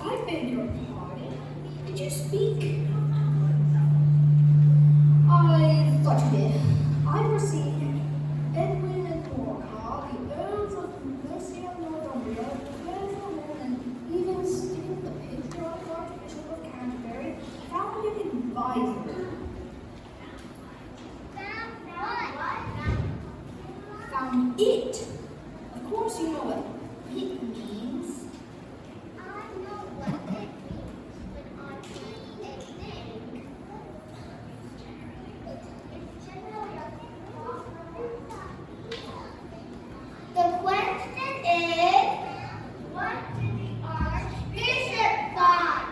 I beg your pardon. Did you speak? I thought you did. I proceed. Edwin and Morcar, the Earls of Mercia and Northumbria, Wales and even Stephen the patriarch Archbishop of Canterbury, founded in Visor. Found it. Of course you know what it means. The question is, what did the Archbishop find?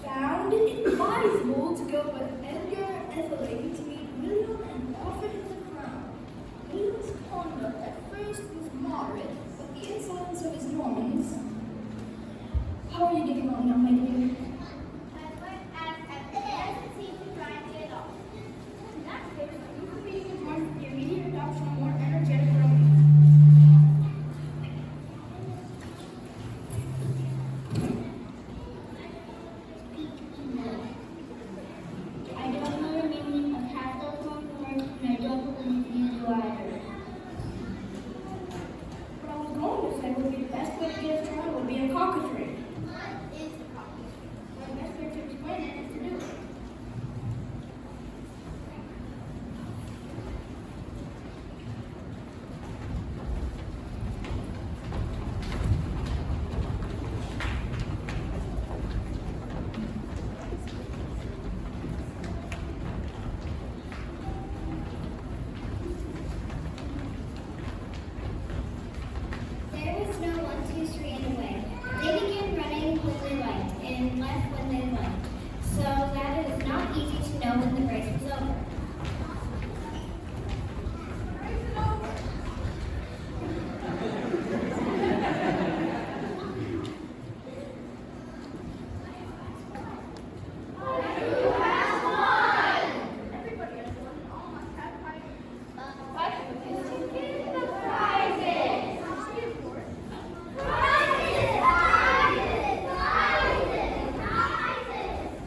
Found it advisable to go with Edgar Ethelred to meet William and offer him the crown. William's conduct at first was moderate, but the insolence of his Normans. How are you getting on now, my dear? It doesn't seem to grind it off. In that case, you could be informed the immediate adoption of more energetic remedies. I don't know the meaning of half those long words, and I don't believe you do either. What I was going to say would be the best way to get us started would be a cockatrice. What is a copy? Well, the best way to explain it is to do it. There was no 1, 2, 3 in the way. They began running when they liked and left when they liked, so that it was not easy to know when the race was over. Everybody has won and all must have prizes.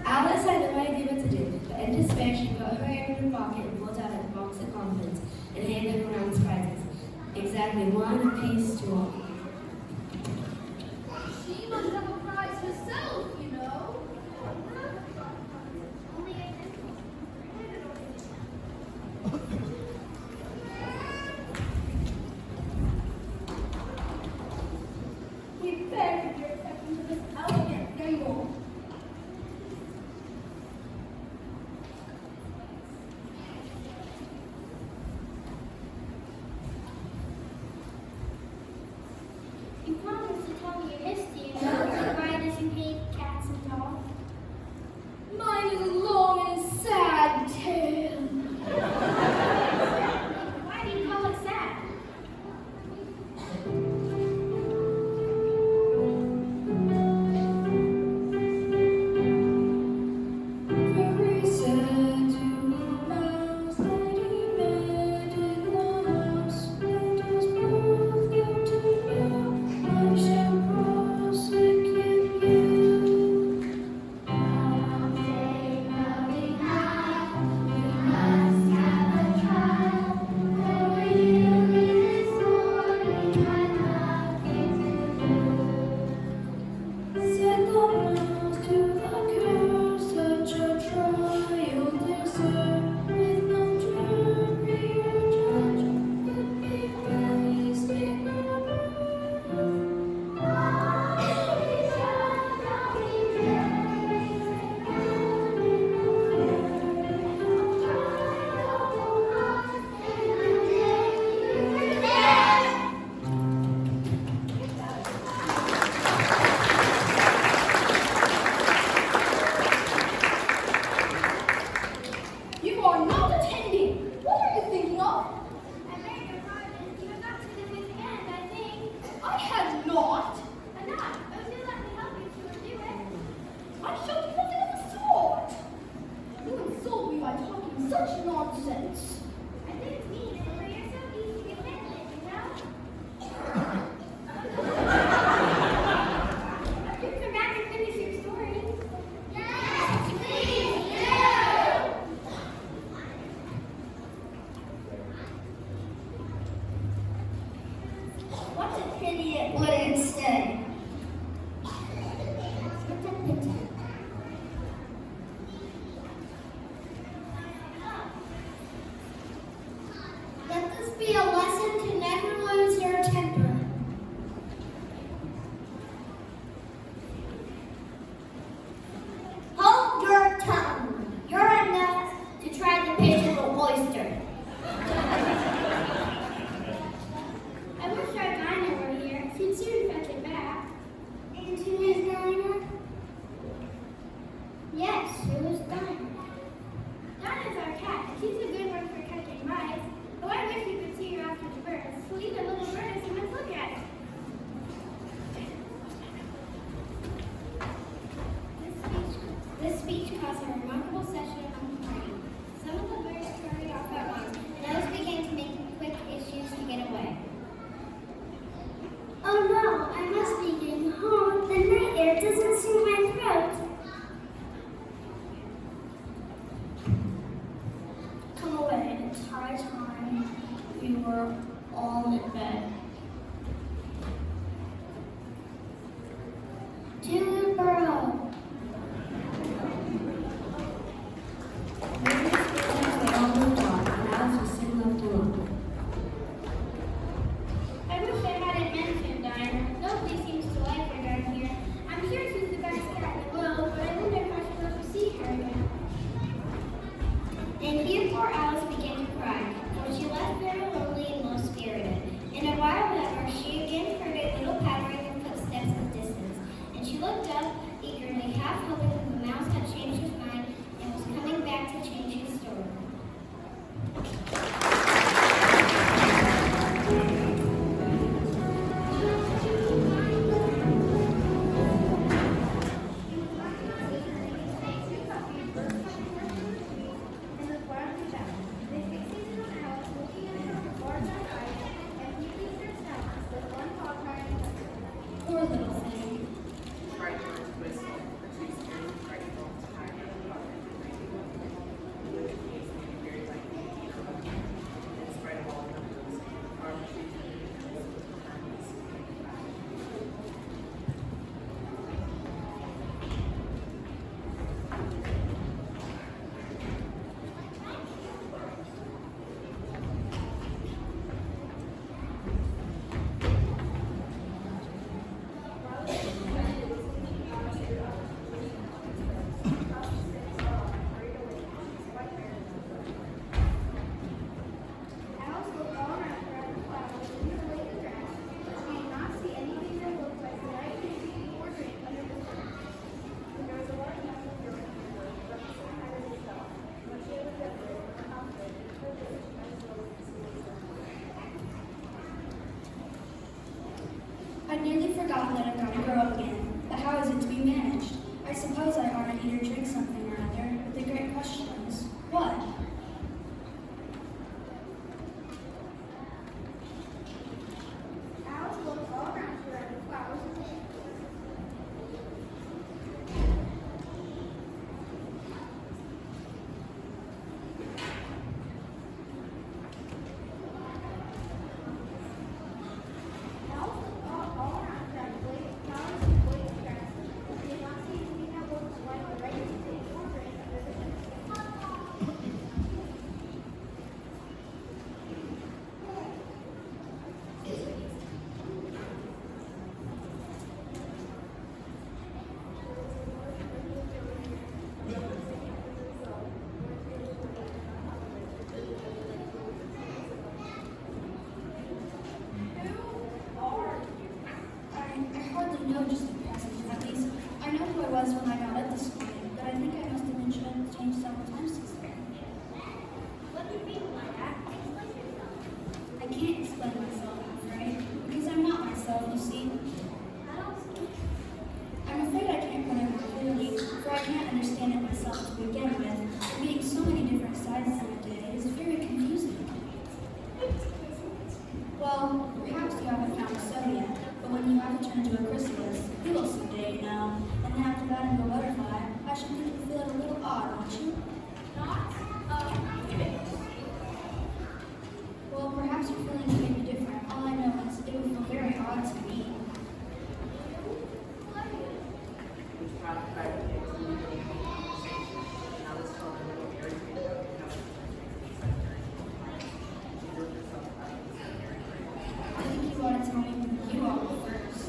Alice had no idea what to do, but in despair she put her hand in her pocket and pulled out a box of confidence and handed around the prizes. Exactly one apiece to all. She must have a prize herself, you know. We beg your attention to this elegant gable. speech caused a remarkable session among the party. Some of the birds scurried off at once, and others began to make quick issues to get away. Oh no, I must be getting home. The night air doesn't suit my throat. Come away, it's high time we were all in bed. To the burrow. They all moved off, and Alice was soon left alone. I wish I hadn't mentioned Dinah. Nobody seems to like her down here. I'm sure she's the best cat in the world, but I wonder if I should ever see her again. And here poor Alice began to cry, for she left very lonely and low-spirited. In a while, however, she again heard a little pattering of footsteps in the distance, and she looked up eagerly, half hoping that the mouse had changed his mind and was coming back to change his story. Poor little thing. Alice looked all around her at the flowers in the lake grass, but she did not see anything that looked like the right thing to eat or drink under the sun. There was a large number of girls in the wood, but she had it herself. When she looked up there, her mouth opened, her lips as though to see I'd nearly forgotten that I've got to grow up again. But how is it to be managed? I suppose I ought to eat or drink something or other, but the great question is, what? Alice looked all around her at the flowers in the lake. Alice looked all around her at the flowers in the lake grass, but she did not see anything that looked like the right thing to eat or drink under the sun. I hardly know just the present. At least, I know who I was when I got up this morning, but I think I must have been changed several times since then. What do you mean by that? Explain yourself. I can't explain myself, I'm afraid, because I'm not myself, you see. I'm afraid I can't put it more clearly, for I can't understand it myself to begin with. Meeting so many different sides in a day is very confusing. Well, perhaps you haven't found so yet, but when you have to turn into a chrysalis, you will someday, you know, and then after that into a butterfly, I should think you feel it a little odd, won't you? Well, perhaps your feelings may be different. All I know is it would feel very odd to me. I think you ought to tell me when you all go first.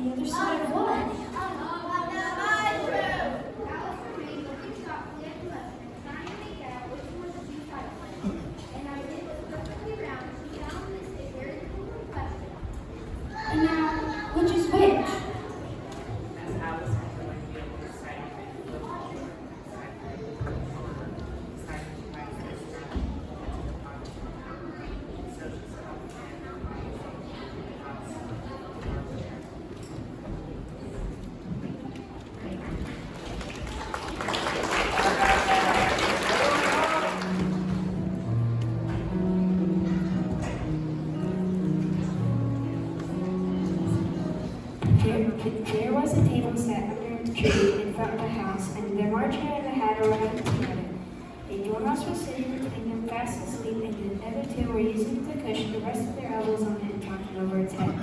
the other side of what? Alice remained looking thoughtfully at the letter, trying to make out which was the two sides. And as it was perfectly round, she found this a very difficult question. And now, which is which? As Alice was going to be able to decide if it looked like decided she might go strong into the pocket. So she stopped and There was a table set under a tree in front of the house, and the marcher and the hatter were having together. A dormouse was sitting between them, fast asleep, and the other two were using the cushion to rest their elbows on it and talking over its head.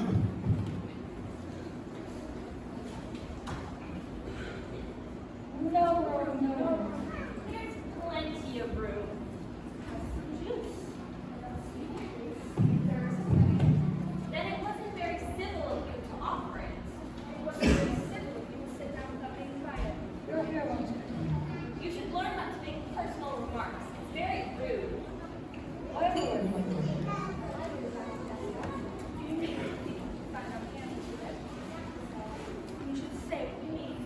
No. There's plenty of room. Then it wasn't very civil of you to offer it. It wasn't very simple if you would sit down without being invited. You're here, Walter. You should learn not to make personal remarks. It's very rude. I am here. You should say what you mean.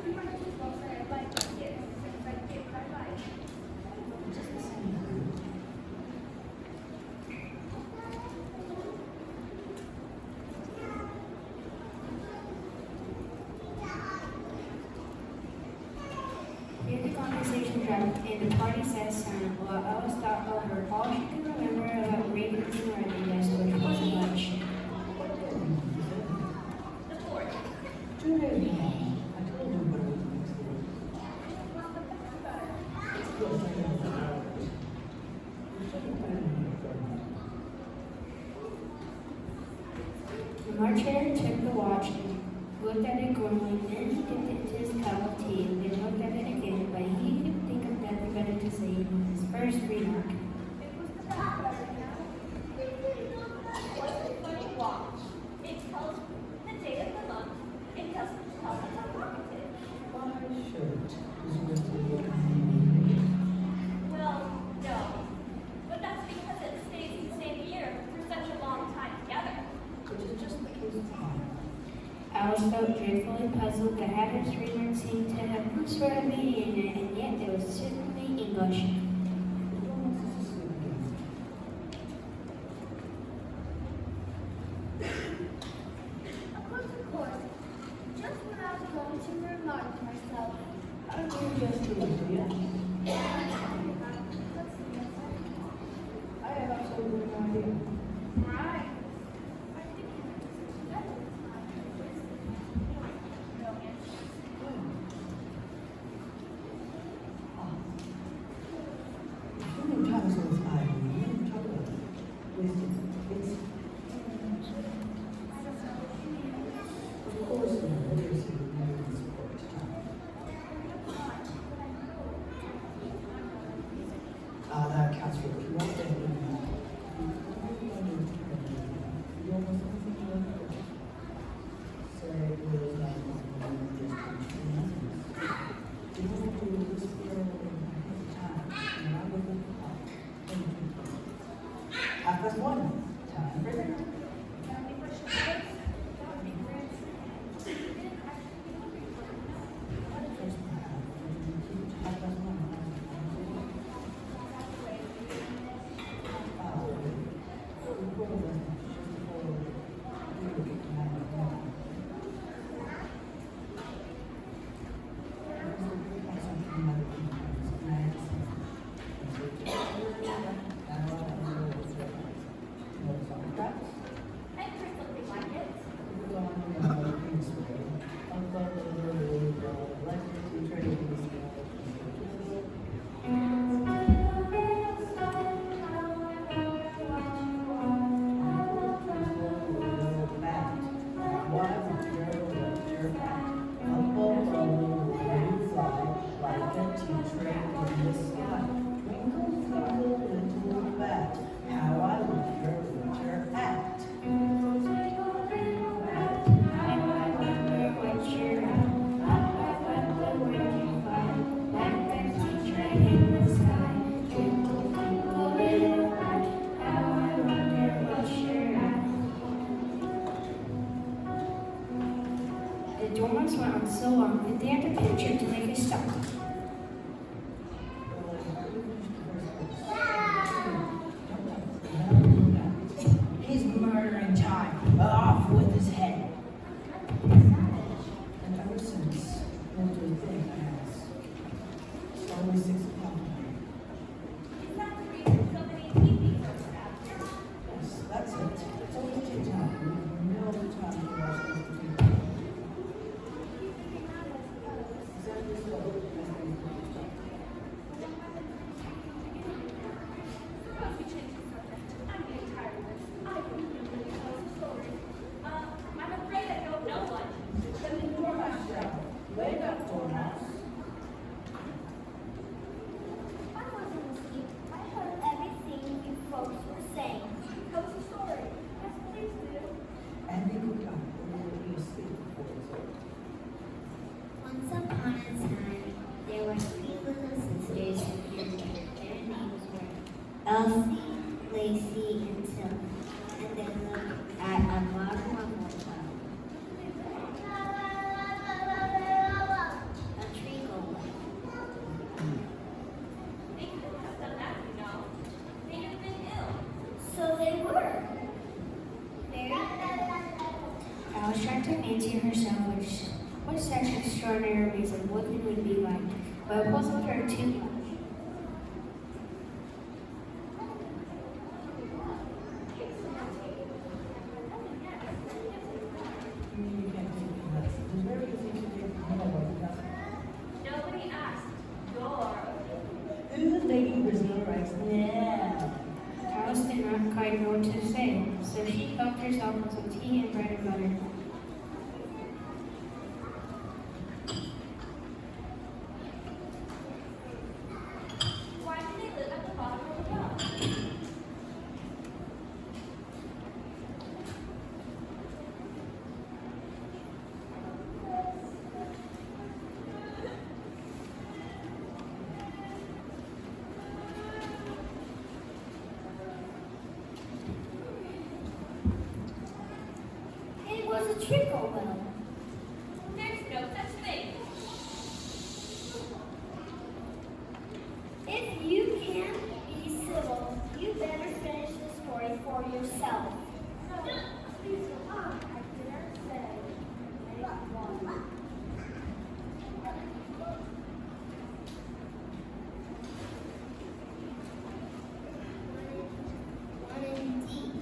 You might as well say I like my kids, since I kids I like. Here the conversation dropped, and the party sat silent, while Alice thought over all she could remember about ravens and riding desks, which wasn't much. The board. The marcher took the watch and looked at it gloomily, then he dipped it into his cup of tea, and then looked at it again, but he couldn't think of nothing better to say in his first remark. What's a funny watch? It tells the date of the month. It doesn't tell us how long it is. Well, no. But that's because it stays the same year for such a long time together. Alice felt dreadfully puzzled. The Hatter's remark seemed to have no sort of meaning in it, and yet it was certainly English. Of course. Just when I was going to remark to myself, I have absolutely no idea. right. I think you better. Dormouse went on so long that they had to pinch it to make it stop. He's murdering time. Off with his head. And ever since, we'll do the thing as always 6 o'clock. Is that the reason so many TV shows are out there? Yes, that's it. It's always tea time. No time to watch TV. Exactly so. Suppose we change the subject. I'm getting tired of this. I don't really know the story. I'm afraid I don't know one. Then the Dormouse show. Wake up, Dormouse. I wasn't asleep. I heard everything you folks were saying. Tell us a story. Yes, please do. And they go down. We'll be asleep before it's over. Once upon a time, there were 3 little sisters who lived there. Their names were Elsie, Lacey, and Tilly, and they lived at a bottom of a well, a treacle well. They couldn't have done that, you know. They'd have been ill. So they were. Very ill. Alice tried to fancy herself what such extraordinary reason women would be like, but it puzzled her too much. You can't take it nuts. It's very easy to take nobody doesn't. Nobody asked. Door. Ooh, Lady Brazil writes now. Alice did not quite know what to say, so she helped herself with some tea and bread and butter. Why do they live at the bottom of the well? It was a trickle well. There's no such thing. If you can't be civil, you better finish the story for yourself. No, please go on. I dare say. Anyone. One indeed.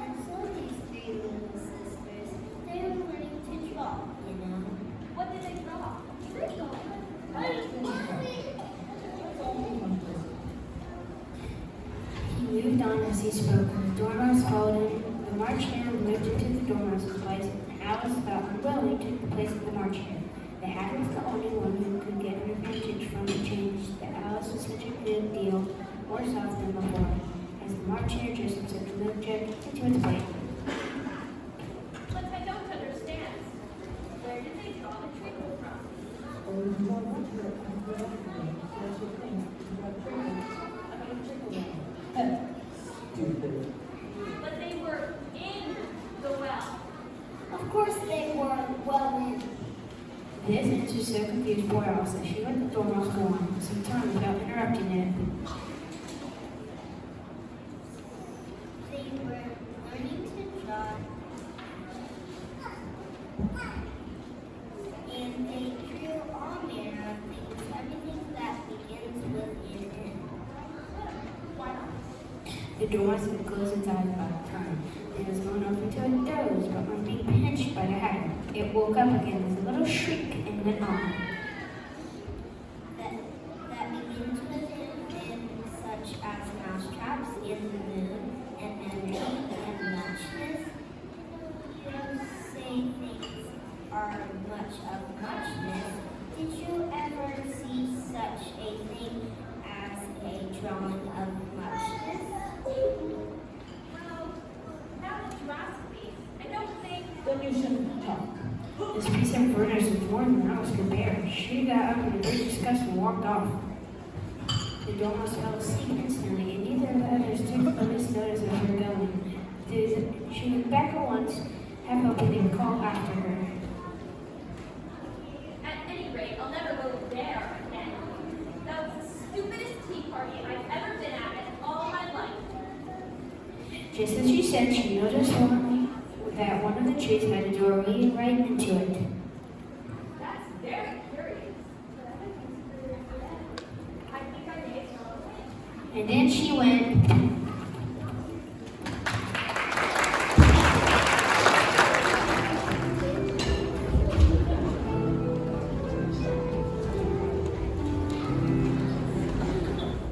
And so these 3 little sisters, they were learning to draw, you know. What did they draw? He moved on as he spoke. The Dormouse followed him. The March Hare moved into the Dormouse's place, and Alice felt unwilling took the place of the March Hare. The Hatter was the only one who could get an advantage from the change that Alice was such a good deal worse off than before, as the March Hare just took the milkjug into its plate. But I don't understand. Where did they draw the treacle from? Or we can go on to it and go on to it. That's the thing. You got trickle. Stupid. But they were in the well. Of course they were well in. This answer so confused poor Alice that she let the Dormouse go on for some time without interrupting it. They were learning to draw, and they drew all manner of things, everything that begins with an N. Why not? The Dormouse had closed its eyes about the time. It was going off into a doze, but on being pinched by the Hatter, it woke up again with a little shriek and went on. That begins with an N, such as mousetraps in the moon, and envy and muchness. You say things are much of muchness. Did you ever see such a thing as a drawing of muchness? Well, now that you ask me, I don't think. Then you shouldn't talk. This piece of furniture was more than Alice could bear. She got up in a great disgust and walked off. The Dormouse fell asleep instantly, and neither of the others took the least notice of her going. Just as she said, she noticed that one of the trees had a door leading right into it. That's very curious. I think I may smell a witch. And then she went.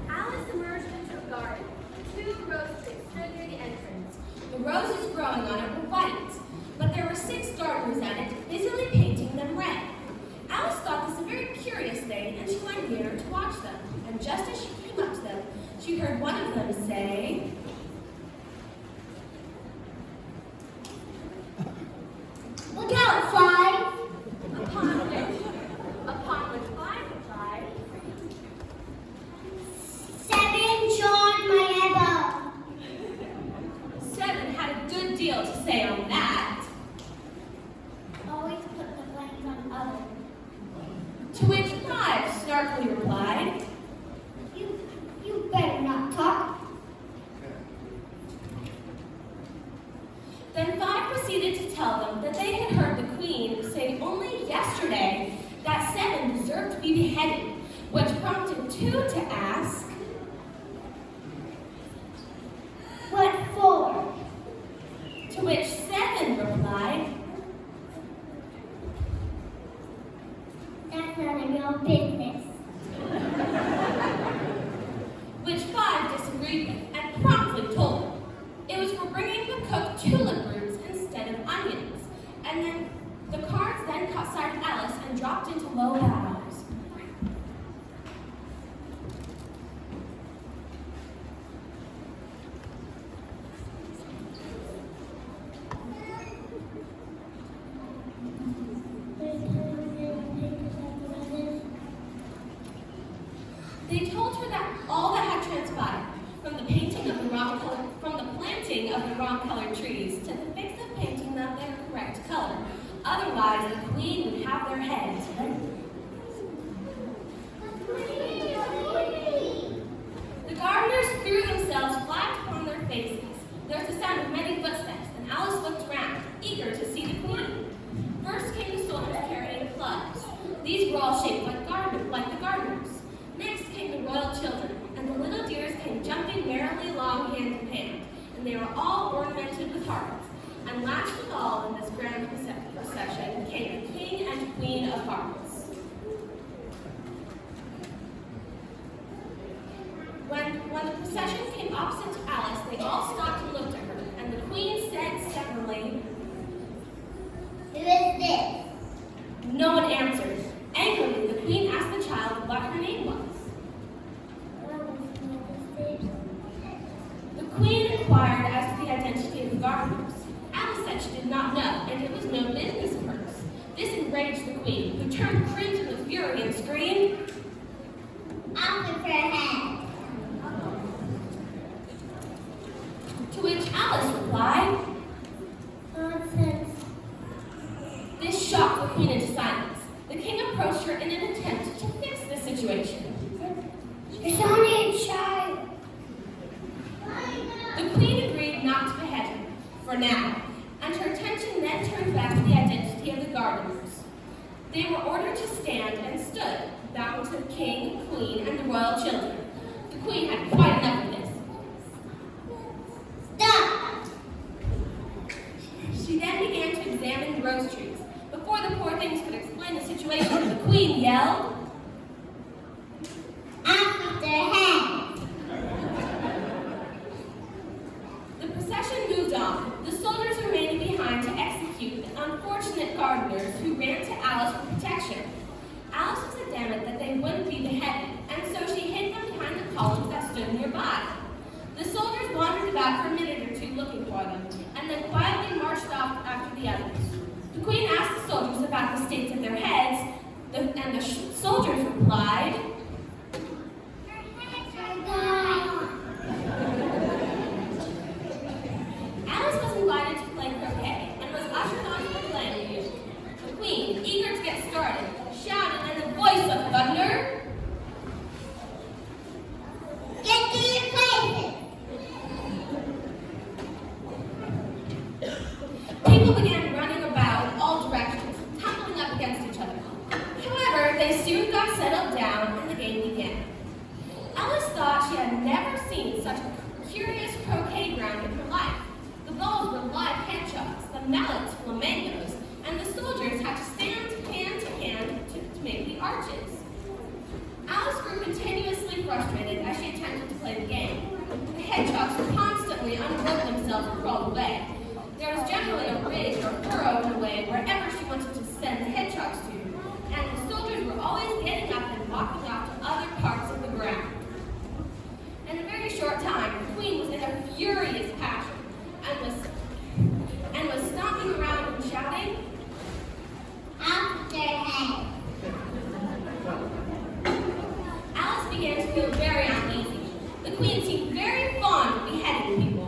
Alice emerged into a garden. Two rose trees stood near the entrance. The roses growing on it were white, but there were 6 gardeners at it, busily painting them red. Alice thought this a very curious thing, and she went near to watch them. And just as she came up to them, she heard one of them say, Look out, Five! upon which Five replied, 7 John my 7 had a good deal to say on that. Always put the blame on others. To which 5 snarkily replied, You better not talk. Then 5 proceeded to tell them that they had heard the Queen say only yesterday that 7 deserved to be beheaded, which prompted 2 to ask, What for? to which 7 replied, That's none of your business. which 5 disagreed with and promptly told them it was for bringing the cook tulip roots instead of onions. And then the cards then caught sight of Alice and dropped into low bows. They told her that all that had transpired, from the painting of the wrong color, from the planting of the wrong colored trees to the fix of painting them their correct color. Otherwise, the Queen would have their heads. The gardeners threw themselves flat upon their faces. There was the sound of many footsteps, and Alice looked round, eager to see the Queen. First came the soldiers carrying clubs. These were all shaped like the gardeners. Next came the royal children, and the little dears came jumping merrily along hand in hand, and they were all ornamented with hearts. And last of all in this grand procession came the King and Queen of Hearts. When the procession came opposite to Alice, they all stopped and looked at her, and the Queen said stubbornly, Who is this? no one answered. Angrily, the Queen asked the child what her name was. The Queen inquired as to the identity of the gardeners. Alice said she did not know, and it was no business of hers. This enraged the Queen, who turned crimson with fury and screamed, Off with her head. to which Alice replied. Nonsense. This shocked the Queen into silence. The King approached her in an attempt to fix the situation. It's only a child. The Queen agreed not to behead him, for now, and her attention then turned back to the identity of the gardeners. They were ordered to stand and stood, bowing to the King, Queen, and the royal children. The Queen had quite enough of this. Stop! She then began to examine the rose trees. Before the poor things could explain the situation, the Queen yelled, Off with their head. The procession moved on. The soldiers remaining behind to execute the unfortunate gardeners who ran to Alice for protection. Alice was adamant that they wouldn't be beheaded, and so she hid them behind the columns that stood nearby. The soldiers wandered about for a minute or two looking for them, and then quietly marched off after the others. The Queen asked the soldiers about the states of their heads, and the soldiers replied, Alice was invited to play croquet and was ushered onto the playing field. The Queen, eager to get started, shouted in a voice of thunder, Get to your places. people began running about in all directions, tumbling up against each other. However, they soon got settled down and the game began. Alice thought she had never seen such a curious croquet ground in her life. The balls were live hedgehogs, the mallets flamingos, and the soldiers had to stand hand to hand to make the arches. Alice grew continuously frustrated as she attempted to play the game. The hedgehogs constantly unrolled themselves and crawled away. There was generally a ridge or furrow in the way wherever she wanted to send the hedgehogs to, and the soldiers were always getting up and walking off to other parts of the ground. In a very short time, the queen was in a furious passion and was stomping around and shouting, After head. Alice began to feel very uneasy. The queen seemed very fond of beheading people.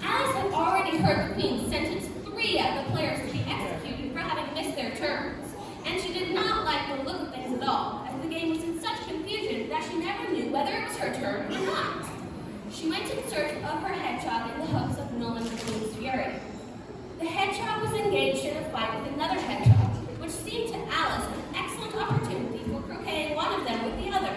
Alice had already heard the queen sentence 3 of the players to be executed for having missed their turns, and she did not like the look of things at all, as the game was in such confusion that she never knew whether it was her turn or not. She went in search of her hedgehog in the hopes of nulling the queen's fury. The hedgehog was engaged in a fight with another hedgehog, which seemed to Alice an excellent opportunity for croqueting one of them with the other.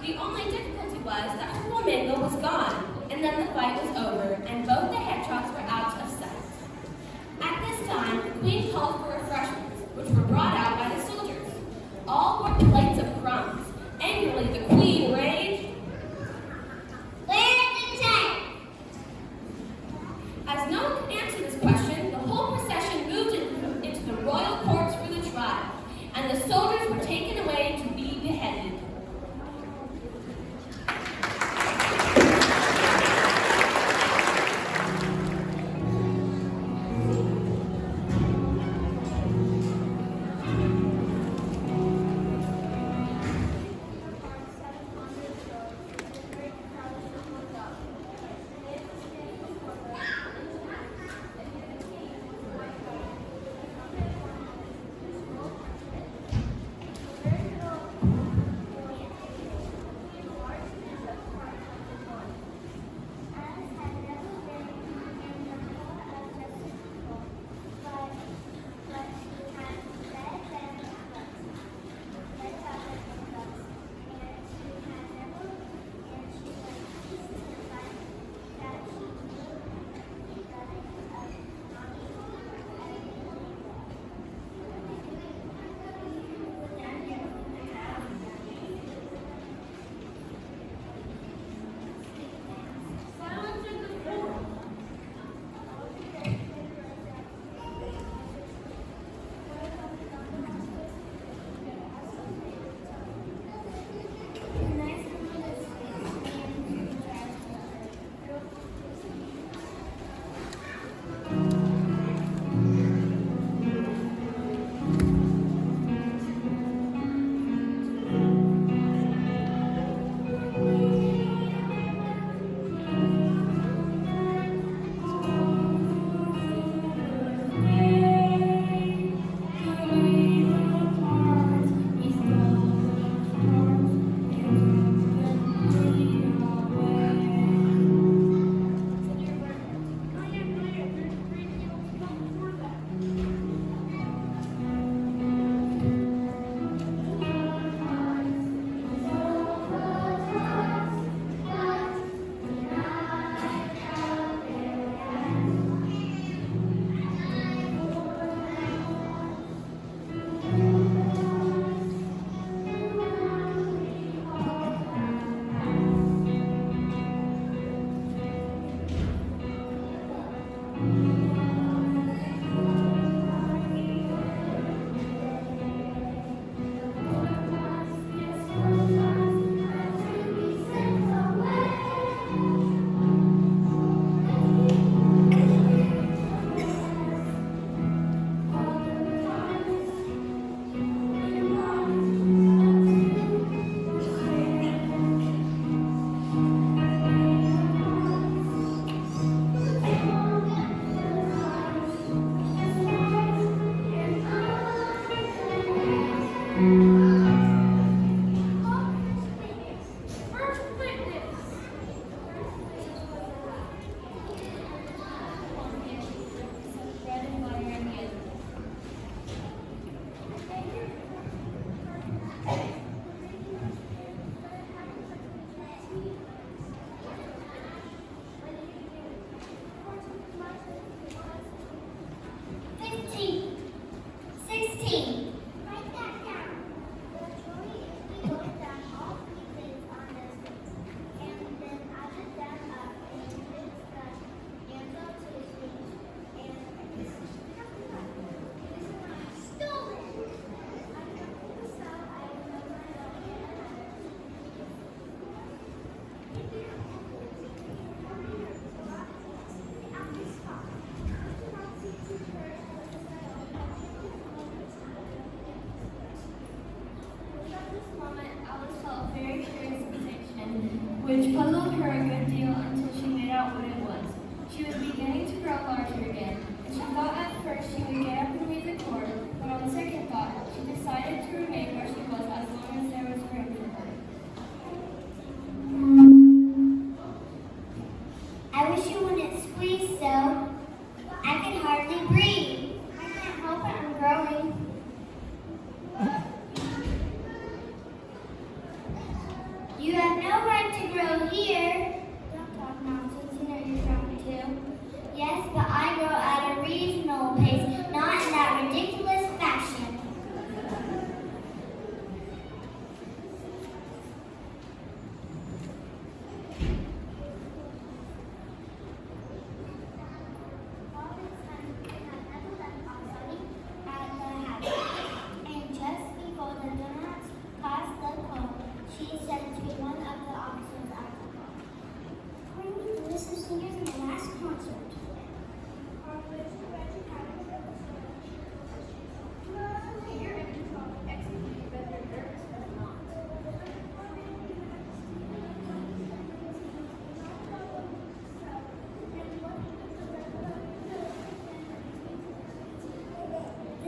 The only difficulty was that her flamingo was gone, and then the fight was over, and both the hedgehogs were out of sight. At this time, the queen called for refreshments, which were brought out by the soldiers. All were plates of crumbs. Angrily, the queen raged, Where's the tent? as no one could answer this question, the whole procession moved into the royal courts for the trial, and the soldiers were taken away to be beheaded.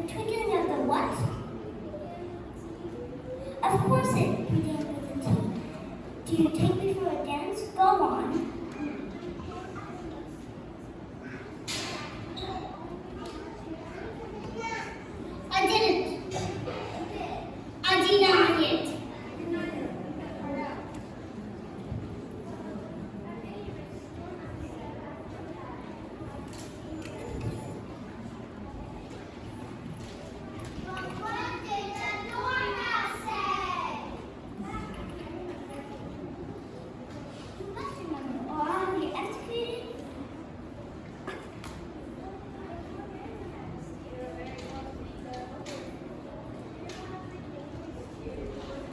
The twinkling of the what? Of course it began with a T. Do you take me for a dance? Go on. I didn't. I deny it.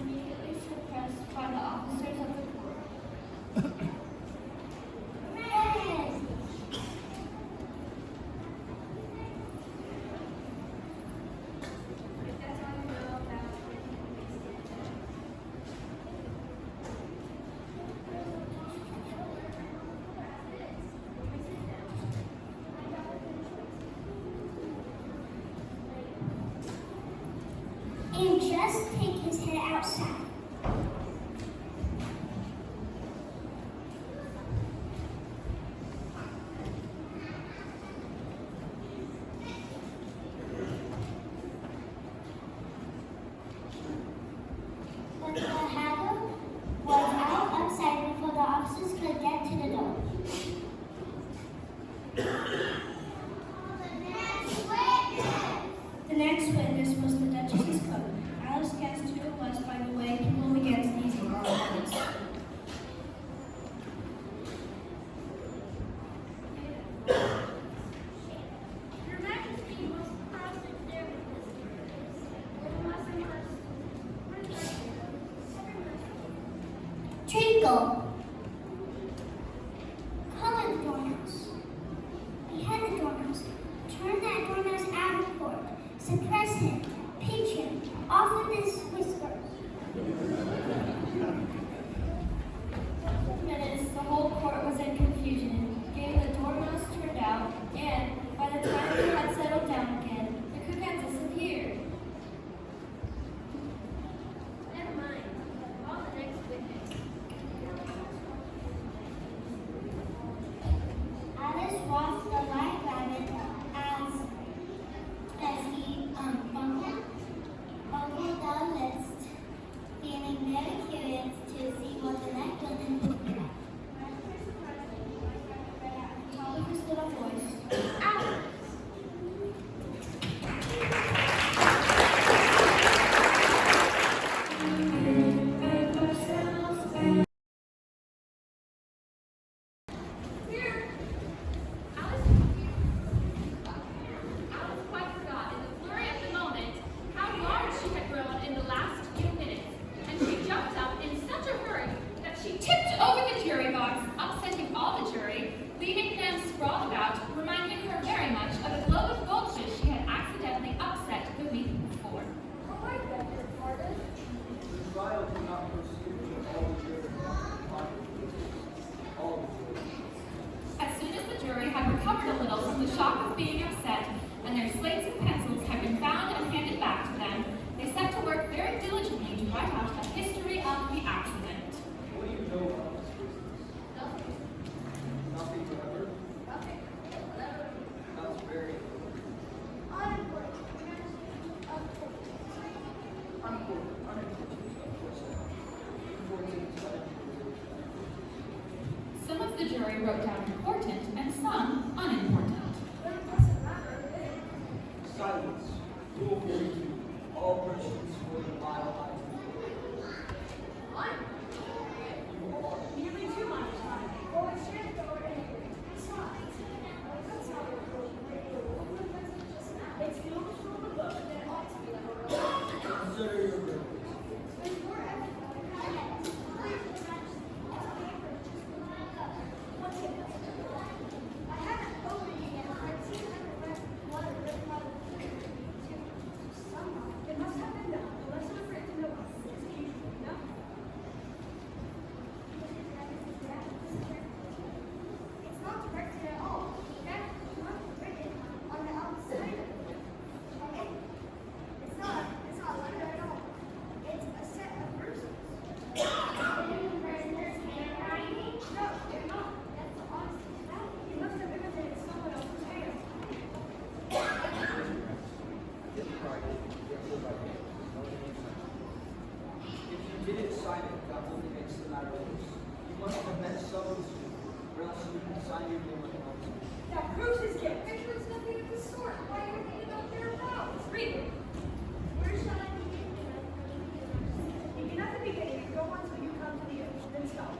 Immediately suppressed by the officers of the court. And just take his head outside. But the hatter was out outside before the officers could get to the door. The next witness was the Duchess's cook. Alice guessed who it was by the way people began sneezing all at once. Your Majesty was cross-examined. What is that? Treacle. Color the dormouse. Behead the dormouse. Turn that dormouse out of court. Suppress him. Pinch him. Off with his whiskers. Minutes, the whole court was in confusion. Again, the dormouse turned out, and by the time they had settled down again, the cook had disappeared. Never mind. Call the next witness. Alice watched the white rabbit as he bungled over the list, feeling very curious to see what the next witness would do. Top of his little voice. Alice! Here. Alice quite forgot, in the flurry of the moment, how large she had grown in the last few minutes, and she jumped up in such a hurry that she tipped over the jury box, upsetting all the jury, leaving them sprawled about, reminding her very much of a globe of goldfish she had accidentally upset the week before. The trial did not proceed until all the jury all the jury. As soon as the jury had recovered a little from the shock of being upset, and their slates and pencils had been found and handed back to them, they set to work very diligently to write out a history of the accident. What do you know about this business? Nothing whatever? That's very good. Unimportant, of course. Some of the jury wrote down important and some unimportant. Silence. Rule 42. All persons who are vile Nearly 2 months. Well, it's just over anyway. Besides, it's the oldest rule of the book, and it ought to be like a rule. Consider your verdict. I haven't opened it yet. I've seen one of the somehow. It must have been done. Unless I'm afraid to know. It's usually done. by hand. If you didn't sign it, that only makes the matter worse. You must have met someone soon, or else you can sign your name on the outside. That proves his gift. Picture's nothing of the sort. Why would he know thereabouts? Read it. Where shall I begin? Begin at the beginning and go on till you come to the end. Then stop.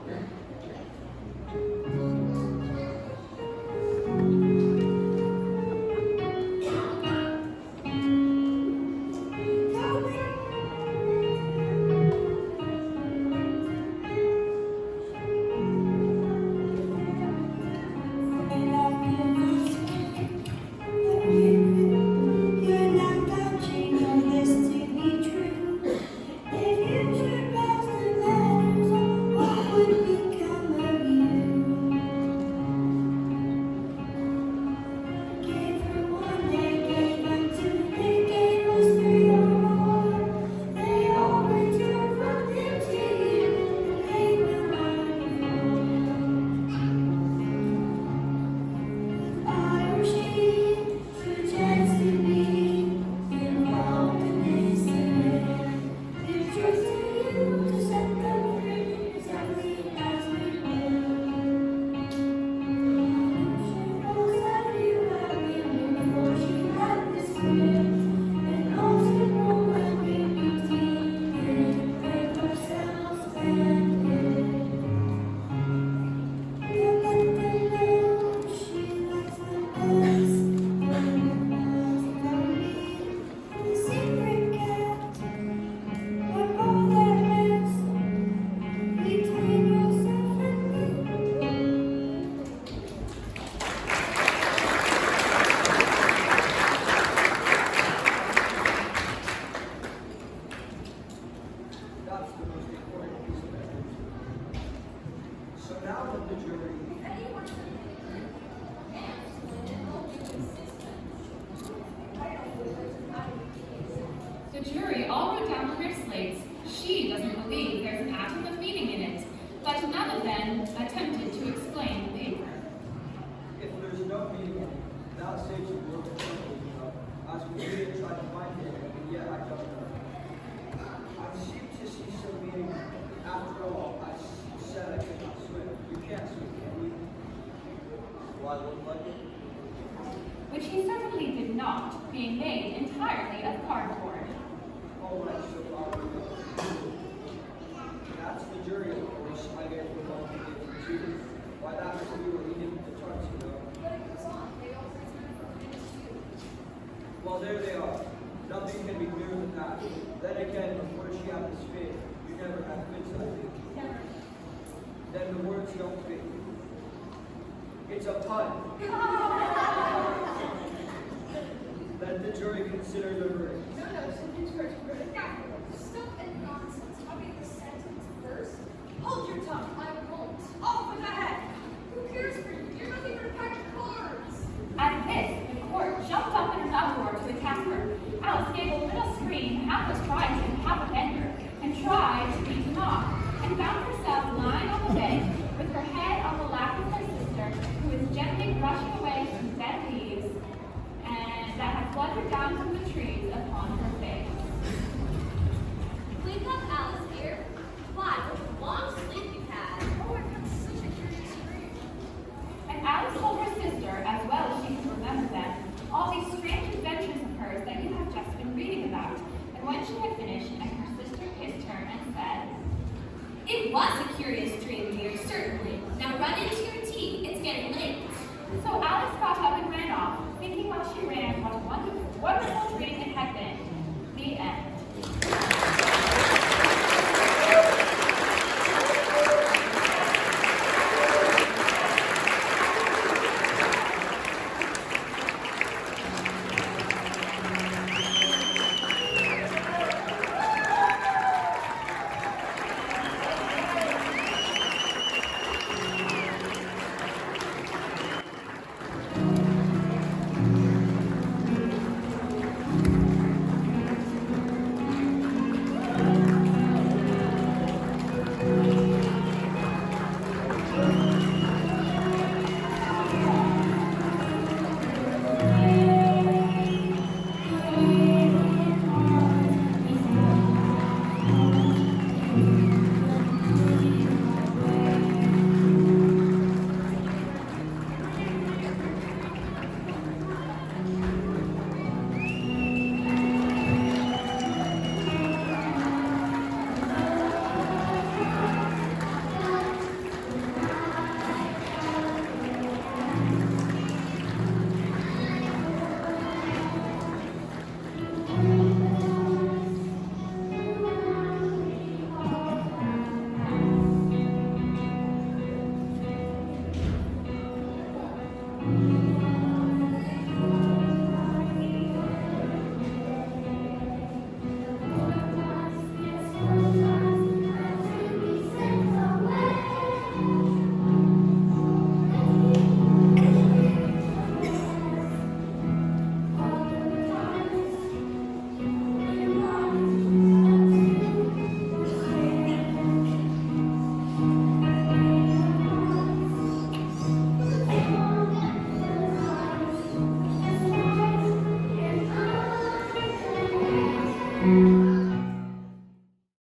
You're not touching on this to be true. If you should pass the letters on, what would become of you? Gave her one, they gave her two, they gave us three or more. They all returned from them to you, and they will not I or she suggests to be involved in this event. It's just to you to set them free, exactly as we will. She knows that you have been before she had this fear, and also know that we didn't break ourselves and let them know she likes them best. The secret kept when all there is between yourself and me. That's the most important piece of evidence. So now that the jury The jury all wrote down on their slates, she doesn't believe there's an atom of meaning in it, but none of them attempted to explain the paper. if there's no meaning in it, that saves you work as we did try to find it, and yet I don't know. I seem to see some meaning. After all, I said I could not swim. You can't swim, can you? Do I look like it? Which he certainly did not, being made entirely of cardboard. All right, so far we go. That's the jury, of course. I gave them all the different too. Why, that was we were eating the tarts, you know. But it goes on. They all returned from him too. Well, there they are. Nothing can be clearer than that. Then again, before she had this fit, you never had fits like it. Never. Then the words don't fit. It's a pun. Let the jury consider the verdict. No, something's first. Stuff and nonsense. I'll read the sentence first. Hold your tongue. I won't. Off with the head. Who cares for you? You're nothing but a pack of cards. At this, the court jumped up in an uproar to the casper. Alice gave a little scream, half was trying to half of anger, and tried to beat him off, and found herself lying on the bed with her head on the lap of her sister, who was gently brushing away some dead leaves and that had fluttered down from the